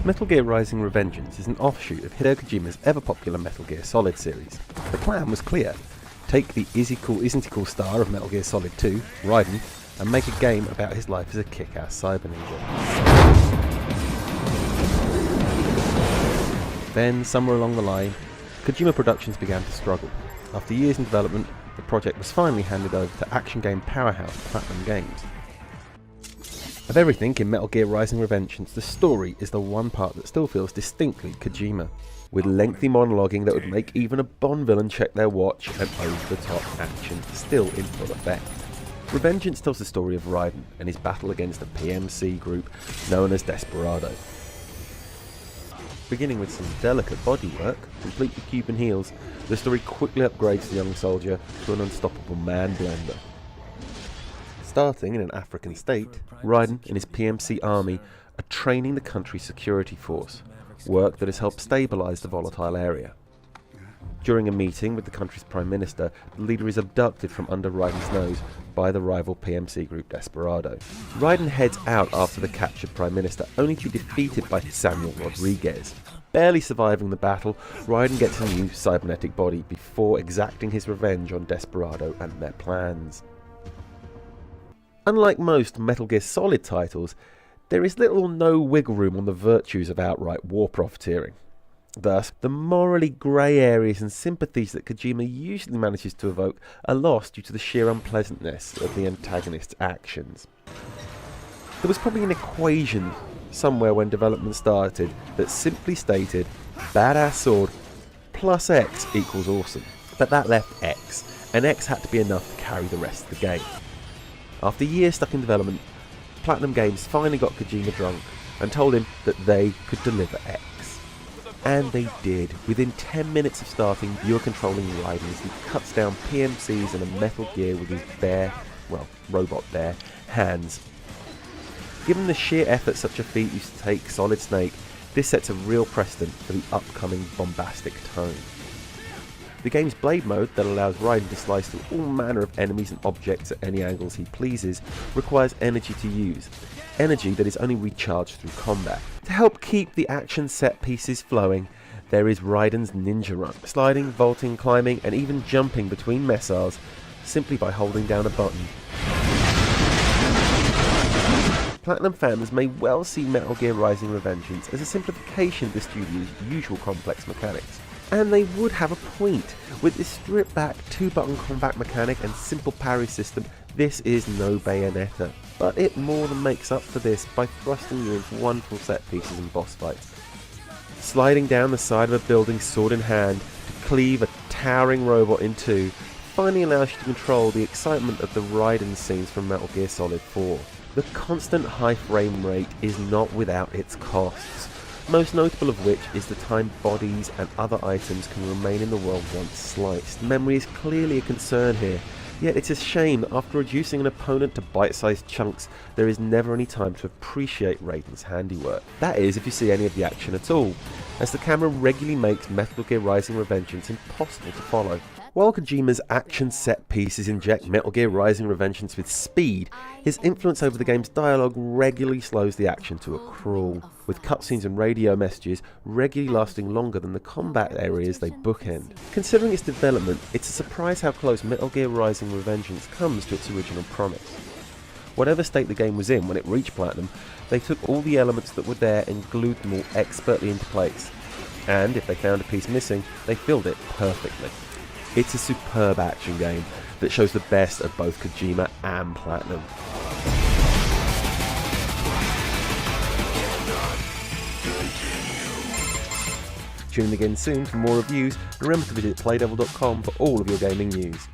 Metal Gear Rising Revengance is an offshoot of Hideo Kojima's ever-popular Metal Gear Solid series. The plan was clear: take the isn't he cool star of Metal Gear Solid 2, Raiden, and make a game about his life as a kick-ass cyber ninja. Then, somewhere along the line, Kojima Productions began to struggle. After years in development, the project was finally handed over to action game powerhouse Platinum Games. Of everything in Metal Gear Rising Revengeance, the story is the one part that still feels distinctly Kojima, with lengthy monologuing that would make even a Bond villain check their watch, and over-the-top action still in full effect. Revengeance tells the story of Raiden and his battle against a PMC group known as Desperado. Beginning with some delicate bodywork, complete with Cuban heels, the story quickly upgrades the young soldier to an unstoppable man-blender. Starting in an African state, Raiden and his PMC army are training the country's security force, work that has helped stabilise the volatile area. During a meeting with the country's Prime Minister, the leader is abducted from under Raiden's nose by the rival PMC group Desperado. Raiden heads out after the captured Prime Minister, only to be defeated by Samuel Rodriguez. Barely surviving the battle, Raiden gets a new cybernetic body before exacting his revenge on Desperado and their plans. Unlike most Metal Gear Solid titles, there is little or no wiggle room on the virtues of outright war profiteering. Thus, the morally grey areas and sympathies that Kojima usually manages to evoke are lost due to the sheer unpleasantness of the antagonist's actions. There was probably an equation somewhere when development started that simply stated badass sword plus X equals awesome, but that left X, and X had to be enough to carry the rest of the game. After years stuck in development, Platinum Games finally got Kojima drunk and told him that they could deliver X. And they did. Within 10 minutes of starting, you are controlling Raiden as he cuts down PMCs in a Metal Gear with his robot bare, hands. Given the sheer effort such a feat used to take Solid Snake, this sets a real precedent for the upcoming bombastic tone. The game's blade mode, that allows Raiden to slice through all manner of enemies and objects at any angles he pleases, requires energy to use. Energy that is only recharged through combat. To help keep the action set pieces flowing, there is Raiden's ninja run, sliding, vaulting, climbing, and even jumping between missiles simply by holding down a button. Platinum fans may well see Metal Gear Rising Revengeance as a simplification of the studio's usual complex mechanics. And they would have a point. With this stripped back 2-button combat mechanic and simple parry system, this is no Bayonetta. But it more than makes up for this by thrusting you into wonderful set pieces and boss fights. Sliding down the side of a building sword in hand to cleave a towering robot in two finally allows you to control the excitement of the Raiden scenes from Metal Gear Solid 4. The constant high frame rate is not without its costs, most notable of which is the time bodies and other items can remain in the world once sliced. Memory is clearly a concern here, yet it's a shame that after reducing an opponent to bite-sized chunks, there is never any time to appreciate Raiden's handiwork. That is, if you see any of the action at all, as the camera regularly makes Metal Gear Rising Revengeance impossible to follow. While Kojima's action set pieces inject Metal Gear Rising Revengeance with speed, his influence over the game's dialogue regularly slows the action to a crawl, with cutscenes and radio messages regularly lasting longer than the combat areas they bookend. Considering its development, it's a surprise how close Metal Gear Rising Revengeance comes to its original promise. Whatever state the game was in when it reached Platinum, they took all the elements that were there and glued them all expertly into place. And if they found a piece missing, they filled it perfectly. It's a superb action game that shows the best of both Kojima and Platinum. Tune in again soon for more reviews, and remember to visit playdevil.com for all of your gaming news.